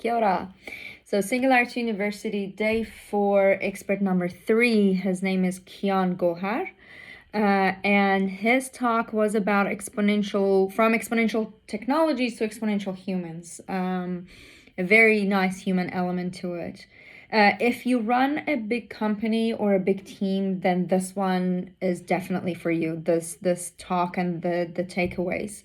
Kia ora. So Singularity University, day 4, expert number 3. His name is Kian Gohar. And his talk was about from exponential technologies to exponential humans. A very nice human element to it. If you run a big company or a big team, then this one is definitely for you. This talk and the takeaways.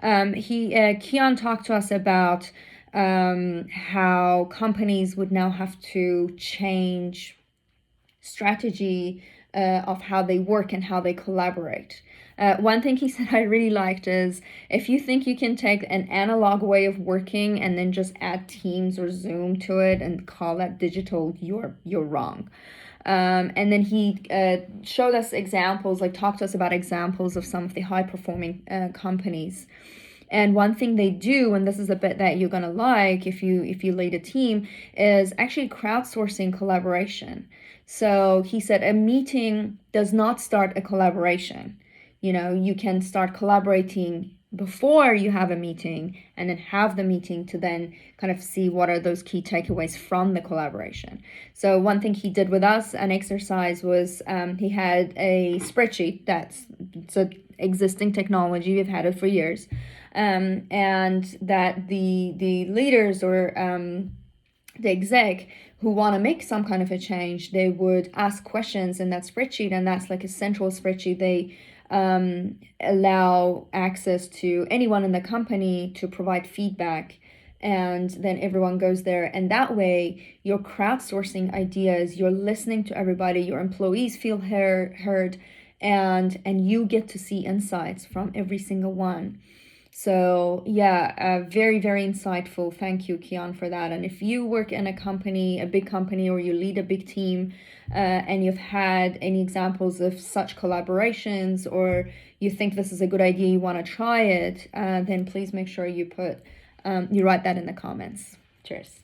Kian talked to us about how companies would now have to change strategy of how they work and how they collaborate. One thing he said I really liked is, if you think you can take an analog way of working and then just add Teams or Zoom to it and call that digital, you're wrong. And then he showed us examples, talked to us about examples of some of the high performing companies. And one thing they do, and this is a bit that you're gonna like if you lead a team, is actually crowdsourcing collaboration. So he said a meeting does not start a collaboration. You can start collaborating before you have a meeting, and then have the meeting to then kind of see what are those key takeaways from the collaboration. So one thing he did with us, an exercise, was he had a spreadsheet it's an existing technology. We've had it for years. And that the leaders or the exec who want to make some kind of a change, they would ask questions in that spreadsheet, and that's like a central spreadsheet. They allow access to anyone in the company to provide feedback, and then everyone goes there, and that way you're crowdsourcing ideas, you're listening to everybody, your employees feel heard, and you get to see insights from every single one. So yeah, very, very insightful. Thank you, Kian, for that. And if you work in a company, a big company, or you lead a big team, and you've had any examples of such collaborations, or you think this is a good idea, you want to try it, then please make sure you write that in the comments. Cheers.